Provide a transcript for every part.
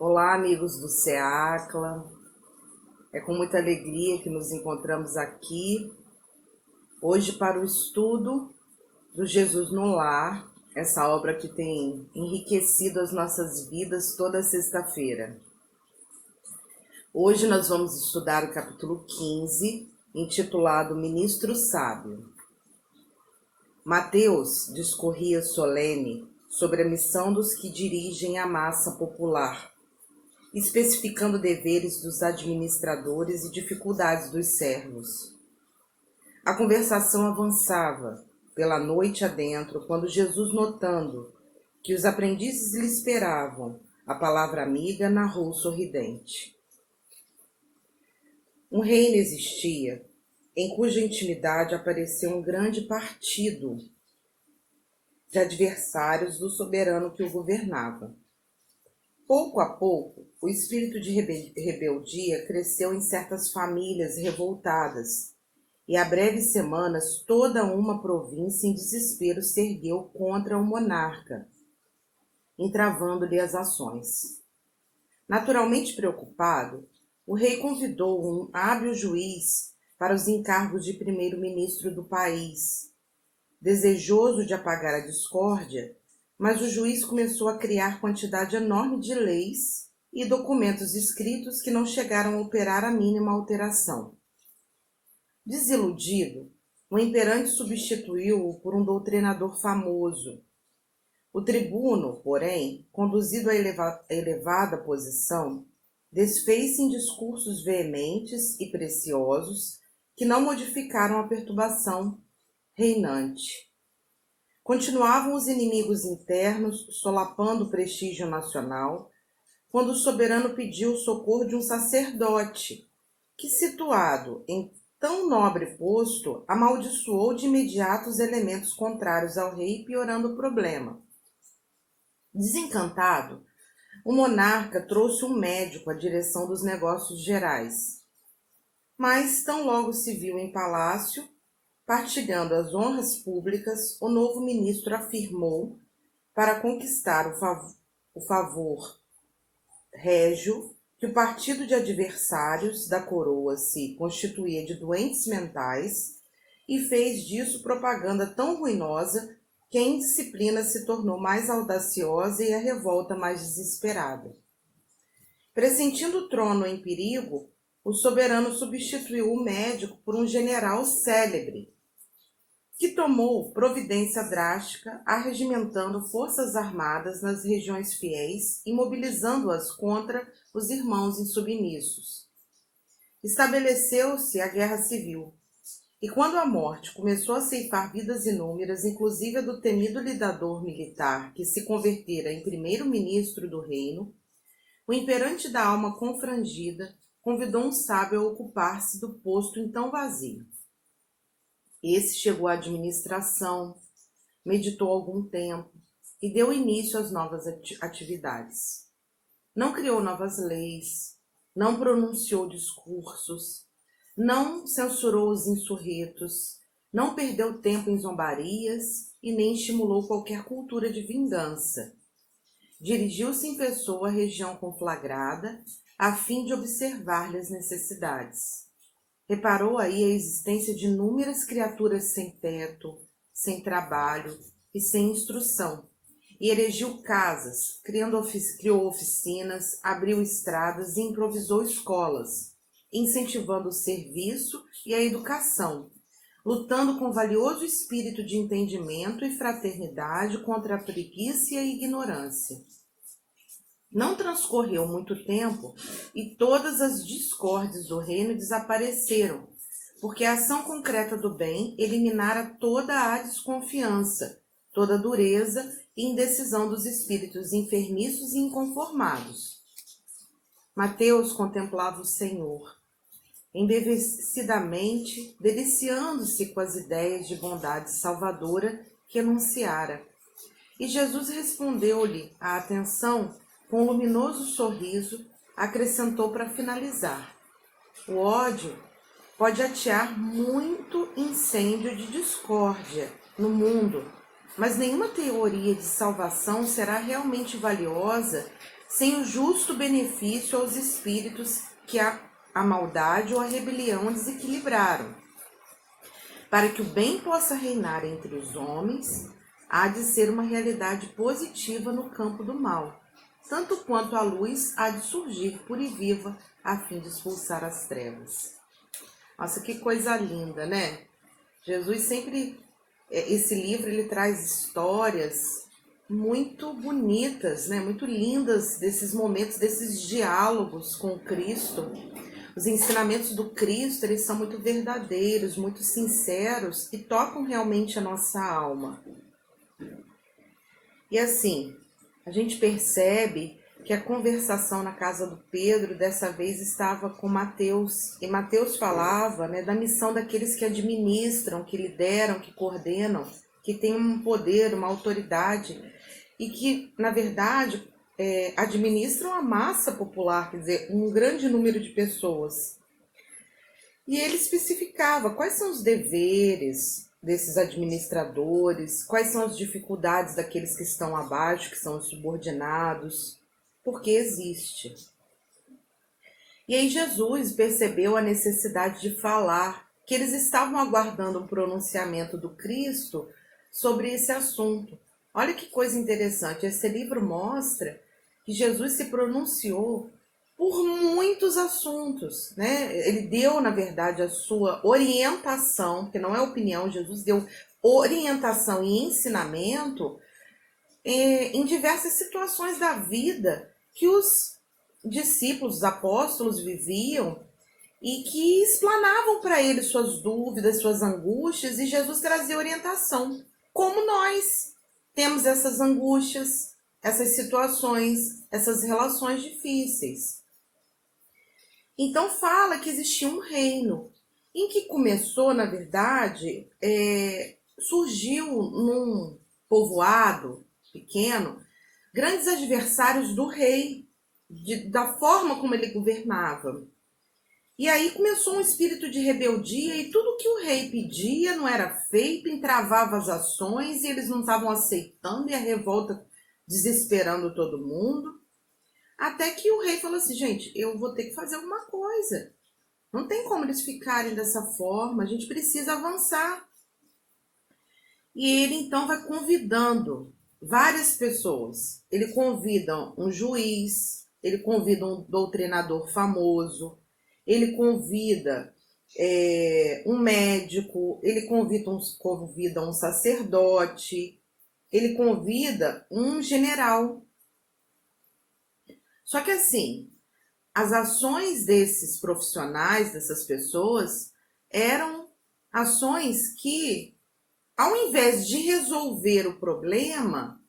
Olá, amigos do SEACLA. É com muita alegria que nos encontramos aqui hoje para o estudo do Jesus no Lar, essa obra que tem enriquecido as nossas vidas toda sexta-feira. Hoje nós vamos estudar o capítulo 15, intitulado Ministro Sábio. Mateus discorria solene sobre a missão dos que dirigem a massa popular, especificando deveres dos administradores e dificuldades dos servos. A conversação avançava pela noite adentro, quando Jesus, notando que os aprendizes lhe esperavam a palavra amiga, narrou sorridente. Um reino existia, em cuja intimidade apareceu um grande partido de adversários do soberano que o governava. Pouco a pouco, o espírito de rebeldia cresceu em certas famílias revoltadas, e há breves semanas toda uma província em desespero se ergueu contra o monarca, entravando-lhe as ações. Naturalmente preocupado, o rei convidou um hábil juiz para os encargos de primeiro-ministro do país. Desejoso de apagar a discórdia, mas o juiz começou a criar quantidade enorme de leis e documentos escritos que não chegaram a operar a mínima alteração. Desiludido, o imperante substituiu-o por um doutrinador famoso. O tribuno, porém, conduzido à elevada posição, desfez-se em discursos veementes e preciosos que não modificaram a perturbação reinante. Continuavam os inimigos internos, solapando o prestígio nacional, quando o soberano pediu o socorro de um sacerdote, que, situado em tão nobre posto, amaldiçoou de imediato os elementos contrários ao rei, piorando o problema. Desencantado, o monarca trouxe um médico à direção dos negócios gerais. Mas, tão logo se viu em palácio, partilhando as honras públicas, o novo ministro afirmou, para conquistar o favor régio, que o partido de adversários da coroa se constituía de doentes mentais e fez disso propaganda tão ruinosa que a indisciplina se tornou mais audaciosa e a revolta mais desesperada. Pressentindo o trono em perigo, o soberano substituiu o médico por um general célebre, que tomou providência drástica, arregimentando forças armadas nas regiões fiéis e mobilizando-as contra os irmãos insubmissos. Estabeleceu-se a guerra civil, e quando a morte começou a ceifar vidas inúmeras, inclusive a do temido lidador militar que se convertera em primeiro-ministro do reino, o imperante da alma confrangida convidou um sábio a ocupar-se do posto então vazio. Esse chegou à administração, meditou algum tempo e deu início às novas atividades. Não criou novas leis, não pronunciou discursos, não censurou os insurretos, não perdeu tempo em zombarias e nem estimulou qualquer cultura de vingança. Dirigiu-se em pessoa à região conflagrada, a fim de observar-lhe as necessidades. Reparou aí a existência de inúmeras criaturas sem teto, sem trabalho e sem instrução, e erigiu casas, criou oficinas, abriu estradas e improvisou escolas, incentivando o serviço e a educação, lutando com valioso espírito de entendimento e fraternidade contra a preguiça e a ignorância. Não transcorreu muito tempo e todas as discórdias do reino desapareceram, porque a ação concreta do bem eliminara toda a desconfiança, toda a dureza e indecisão dos espíritos enfermiços e inconformados. Mateus contemplava o Senhor, embevecidamente, deliciando-se com as ideias de bondade salvadora que anunciara. E Jesus respondeu-lhe a atenção com um luminoso sorriso, acrescentou para finalizar: o ódio pode atear muito incêndio de discórdia no mundo, mas nenhuma teoria de salvação será realmente valiosa sem o justo benefício aos espíritos que a maldade ou a rebelião desequilibraram. Para que o bem possa reinar entre os homens, há de ser uma realidade positiva no campo do mal, tanto quanto a luz há de surgir pura e viva a fim de expulsar as trevas. Nossa, que coisa linda, né? Jesus sempre, esse livro, ele traz histórias muito bonitas, né? Muito lindas desses momentos, desses diálogos com Cristo. Os ensinamentos do Cristo, eles são muito verdadeiros, muito sinceros e tocam realmente a nossa alma. E assim, a gente percebe que a conversação na casa do Pedro dessa vez estava com Mateus. E Mateus falava, né, da missão daqueles que administram, que lideram, que coordenam, que têm um poder, uma autoridade e que, na verdade, administram a massa popular, quer dizer, um grande número de pessoas. E ele especificava quais são os deveres desses administradores, quais são as dificuldades daqueles que estão abaixo, que são os subordinados, porque existe. E aí Jesus percebeu a necessidade de falar, que eles estavam aguardando um pronunciamento do Cristo sobre esse assunto. Olha que coisa interessante, esse livro mostra que Jesus se pronunciou por muitos assuntos, né? Ele deu, na verdade, a sua orientação, porque não é opinião, Jesus deu orientação e ensinamento em diversas situações da vida que os discípulos, os apóstolos viviam e que explanavam para ele suas dúvidas, suas angústias, e Jesus trazia orientação. Como nós temos essas angústias, essas situações, essas relações difíceis. Então fala que existia um reino, em que começou, na verdade, surgiu num povoado pequeno, grandes adversários do rei, da forma como ele governava. E aí começou um espírito de rebeldia e tudo que o rei pedia não era feito, entravava as ações e eles não estavam aceitando e a revolta desesperando todo mundo. Até que o rei falou assim, gente, eu vou ter que fazer alguma coisa. Não tem como eles ficarem dessa forma, a gente precisa avançar. E ele então vai convidando várias pessoas. Ele convida um juiz, ele convida um doutrinador famoso, ele convida um médico, ele convida um sacerdote, ele convida um general. Só que assim, as ações desses profissionais, dessas pessoas, eram ações que, ao invés de resolver o problema,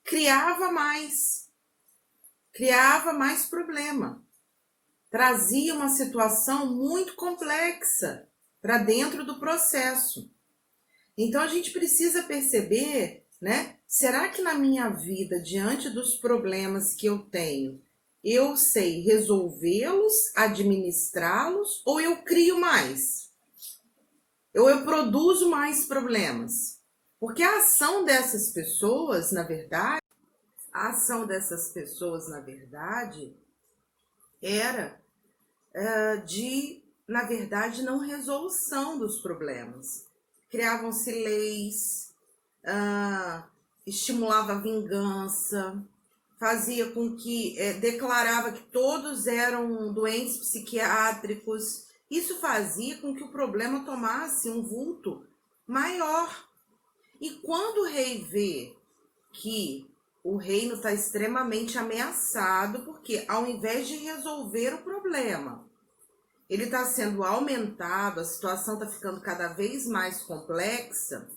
criava mais problema. Trazia uma situação muito complexa para dentro do processo. Então a gente precisa perceber, né? Será que na minha vida, diante dos problemas que eu tenho, eu sei resolvê-los, administrá-los, ou eu crio mais? Ou eu produzo mais problemas? Porque a ação dessas pessoas, na verdade, era de, na verdade, não resolução dos problemas. Criavam-se leis, estimulava a vingança, fazia com que, declarava que todos eram doentes psiquiátricos. Isso fazia com que o problema tomasse um vulto maior. E quando o rei vê que o reino está extremamente ameaçado, porque ao invés de resolver o problema, ele está sendo aumentado, a situação está ficando cada vez mais complexa,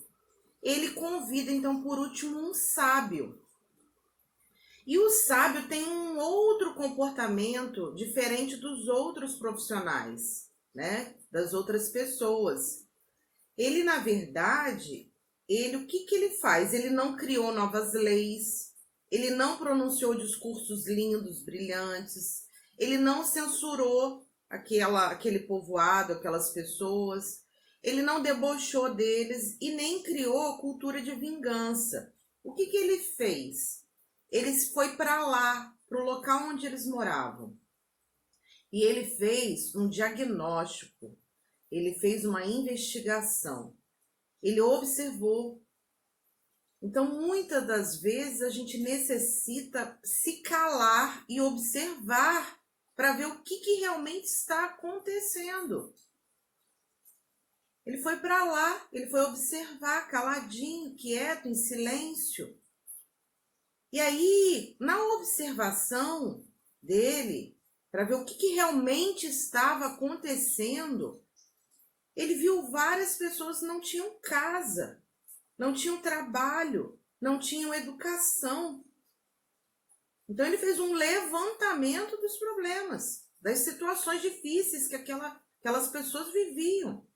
ele convida, então, por último, um sábio. E o sábio tem um outro comportamento diferente dos outros profissionais, né? Das outras pessoas. Ele, na verdade, o que ele faz? Ele não criou novas leis, ele não pronunciou discursos lindos, brilhantes, ele não censurou aquele povoado, aquelas pessoas, ele não debochou deles e nem criou cultura de vingança. O que ele fez? Ele foi para lá para o local onde eles moravam. E ele fez um diagnóstico, ele fez uma investigação, ele observou. Então, muitas das vezes, a gente necessita se calar e observar para ver o que realmente está acontecendo. Ele foi para lá, ele foi observar, caladinho, quieto, em silêncio. E aí, na observação dele, para ver o que realmente estava acontecendo, ele viu várias pessoas que não tinham casa, não tinham trabalho, não tinham educação. Então ele fez um levantamento dos problemas, das situações difíceis que aquelas pessoas viviam.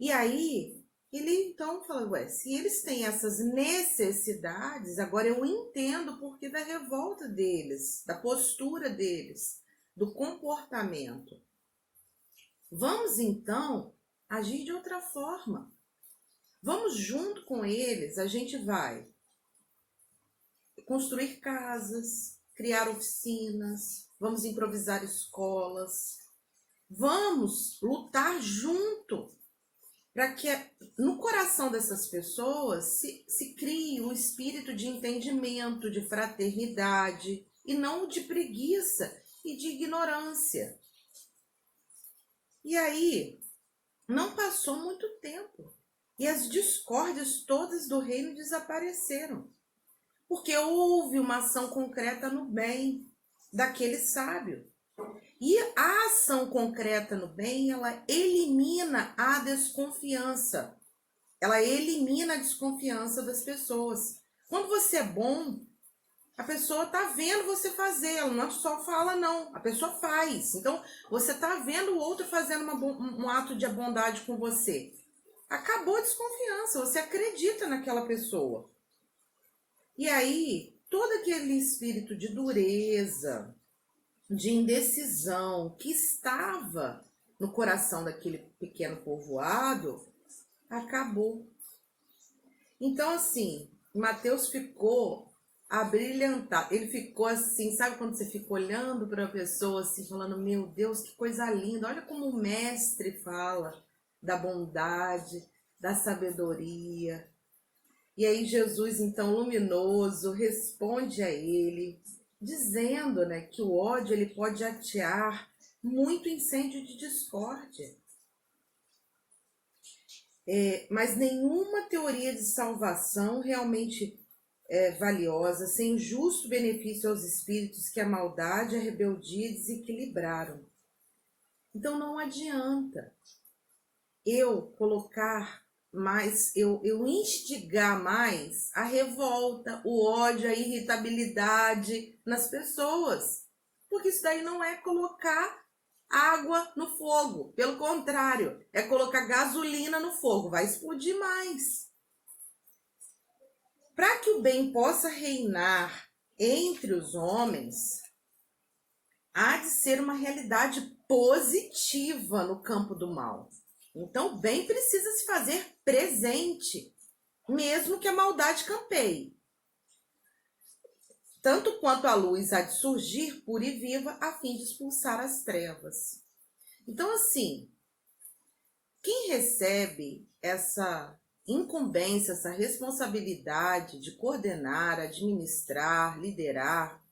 E aí ele então falou, se eles têm essas necessidades, agora eu entendo o porquê da revolta deles, da postura deles, do comportamento. Vamos então agir de outra forma. Vamos junto com eles, a gente vai construir casas, criar oficinas, vamos improvisar escolas, vamos lutar junto para que no coração dessas pessoas se crie um espírito de entendimento, de fraternidade, e não de preguiça e de ignorância. E aí, não passou muito tempo, e as discórdias todas do reino desapareceram, porque houve uma ação concreta no bem daquele sábio. E a ação concreta no bem, ela elimina a desconfiança. Ela elimina a desconfiança das pessoas. Quando você é bom, a pessoa tá vendo você fazer, ela não só fala não, a pessoa faz. Então, você tá vendo o outro fazendo um ato de bondade com você. Acabou a desconfiança, você acredita naquela pessoa. E aí, todo aquele espírito de dureza, de indecisão que estava no coração daquele pequeno povoado, acabou. Então, assim, Mateus ficou abrilhantado. Ele ficou assim, sabe quando você fica olhando para a pessoa assim, falando, meu Deus, que coisa linda. Olha como o mestre fala da bondade, da sabedoria. E aí Jesus, então, luminoso, responde a ele, dizendo, né, que o ódio ele pode atear muito incêndio de discórdia. Mas nenhuma teoria de salvação realmente valiosa, sem justo benefício aos espíritos que a maldade e a rebeldia desequilibraram. Então não adianta eu colocar mais, eu instigar mais a revolta, o ódio, a irritabilidade nas pessoas. Porque isso daí não é colocar água no fogo. Pelo contrário, é colocar gasolina no fogo. Vai explodir mais. Para que o bem possa reinar entre os homens, há de ser uma realidade positiva no campo do mal. Então, o bem precisa se fazer presente, mesmo que a maldade campeie. Tanto quanto a luz há de surgir pura e viva, a fim de expulsar as trevas. Então, assim, quem recebe essa incumbência, essa responsabilidade de coordenar, administrar, liderar,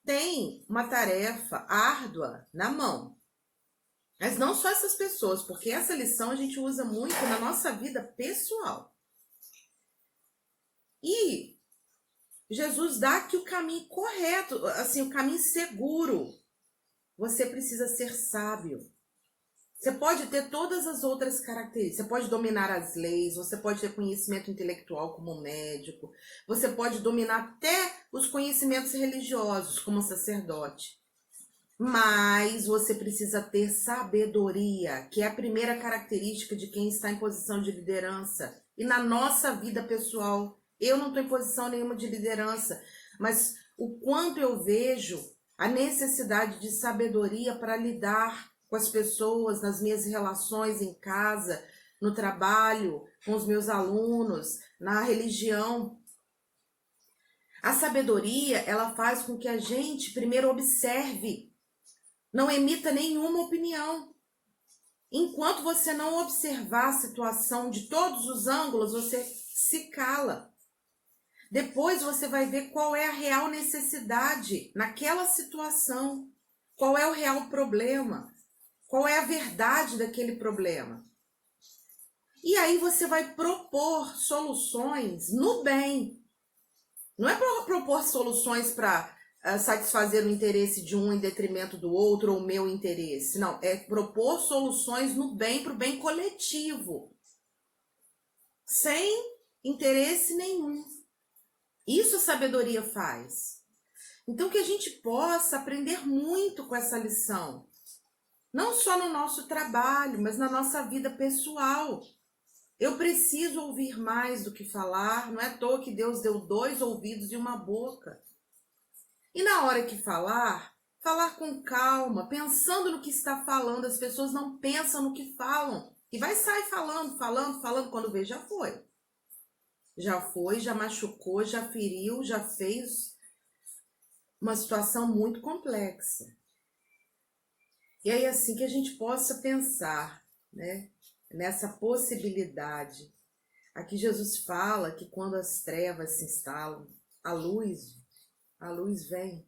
tem uma tarefa árdua na mão. Mas não só essas pessoas, porque essa lição a gente usa muito na nossa vida pessoal. E Jesus dá aqui o caminho correto, assim, o caminho seguro. Você precisa ser sábio. Você pode ter todas as outras características. Você pode dominar as leis, você pode ter conhecimento intelectual como médico, você pode dominar até os conhecimentos religiosos como sacerdote. Mas você precisa ter sabedoria, que é a primeira característica de quem está em posição de liderança. E na nossa vida pessoal, eu não estou em posição nenhuma de liderança, mas o quanto eu vejo a necessidade de sabedoria para lidar com as pessoas, nas minhas relações em casa, no trabalho, com os meus alunos, na religião. A sabedoria, ela faz com que a gente primeiro observe, não emita nenhuma opinião. Enquanto você não observar a situação de todos os ângulos, você se cala. Depois você vai ver qual é a real necessidade naquela situação, qual é o real problema, qual é a verdade daquele problema. E aí você vai propor soluções no bem. Não é para propor soluções para satisfazer o interesse de um em detrimento do outro ou o meu interesse. Não, é propor soluções no bem, para o bem coletivo. Sem interesse nenhum. Isso a sabedoria faz. Então que a gente possa aprender muito com essa lição. Não só no nosso trabalho, mas na nossa vida pessoal. Eu preciso ouvir mais do que falar. Não é à toa que Deus deu 2 ouvidos e uma boca. E na hora que falar com calma, pensando no que está falando. As pessoas não pensam no que falam. E vai sair falando, quando vê, já foi. Já foi, já machucou, já feriu, já fez uma situação muito complexa. E aí assim que a gente possa pensar, né, nessa possibilidade. Aqui Jesus fala que quando as trevas se instalam, a luz vem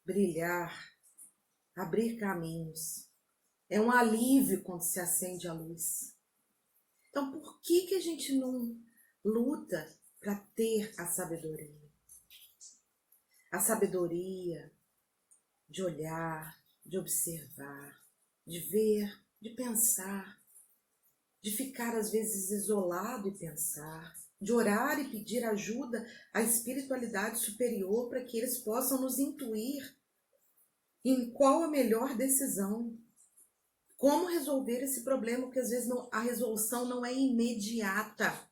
brilhar, abrir caminhos. É um alívio quando se acende a luz. Então, por que a gente não luta para ter a sabedoria? A sabedoria de olhar, de observar, de ver, de pensar, de ficar às vezes isolado e pensar, de orar e pedir ajuda à espiritualidade superior para que eles possam nos intuir em qual a melhor decisão, como resolver esse problema, porque às vezes a resolução não é imediata.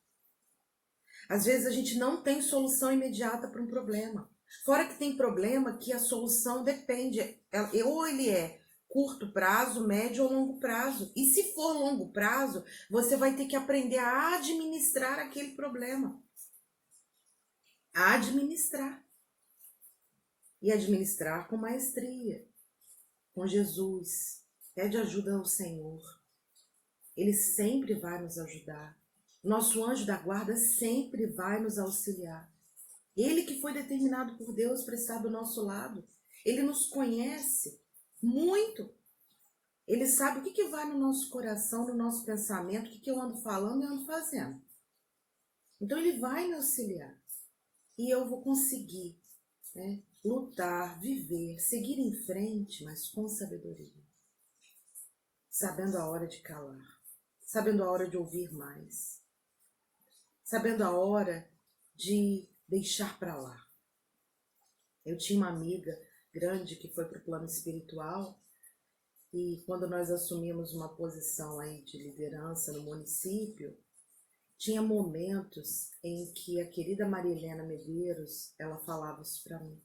Às vezes a gente não tem solução imediata para um problema. Fora que tem problema que a solução depende, ou ele é curto prazo, médio ou longo prazo. E se for longo prazo, você vai ter que aprender a administrar aquele problema. A administrar. E administrar com maestria, com Jesus. Pede ajuda ao Senhor. Ele sempre vai nos ajudar. Nosso anjo da guarda sempre vai nos auxiliar. Ele que foi determinado por Deus para estar do nosso lado. Ele nos conhece muito. Ele sabe o que vai no nosso coração, no nosso pensamento, o que eu ando falando e ando fazendo. Então ele vai me auxiliar. E eu vou conseguir, né, lutar, viver, seguir em frente, mas com sabedoria. Sabendo a hora de calar. Sabendo a hora de ouvir mais. Sabendo a hora de deixar para lá. Eu tinha uma amiga grande que foi para o plano espiritual e quando nós assumimos uma posição aí de liderança no município, tinha momentos em que a querida Maria Helena Medeiros, ela falava isso para mim.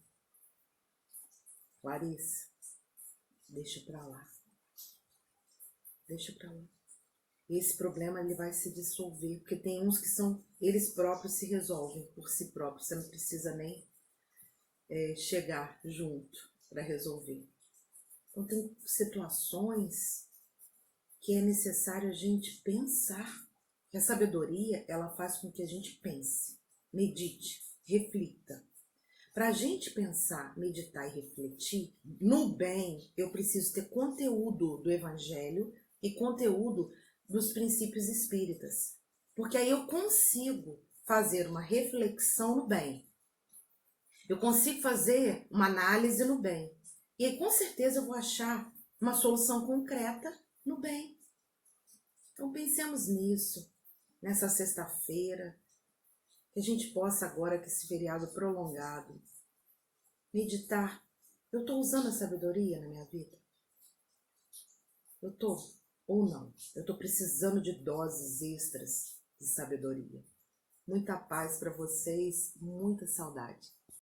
Larissa, deixa para lá. Deixa para lá. Esse problema ele vai se dissolver, porque tem uns que são, eles próprios se resolvem por si próprios, você não precisa nem chegar junto para resolver. Então tem situações que é necessário a gente pensar, que a sabedoria ela faz com que a gente pense, medite, reflita. Para a gente pensar, meditar e refletir no bem, eu preciso ter conteúdo do Evangelho e conteúdo dos princípios espíritas. Porque aí eu consigo fazer uma reflexão no bem. Eu consigo fazer uma análise no bem. E aí com certeza eu vou achar uma solução concreta no bem. Então pensemos nisso, nessa sexta-feira, que a gente possa agora, que esse feriado prolongado, meditar. Eu estou usando a sabedoria na minha vida? Eu estou ou não? Eu estou precisando de doses extras de sabedoria. Muita paz para vocês, muita saudade.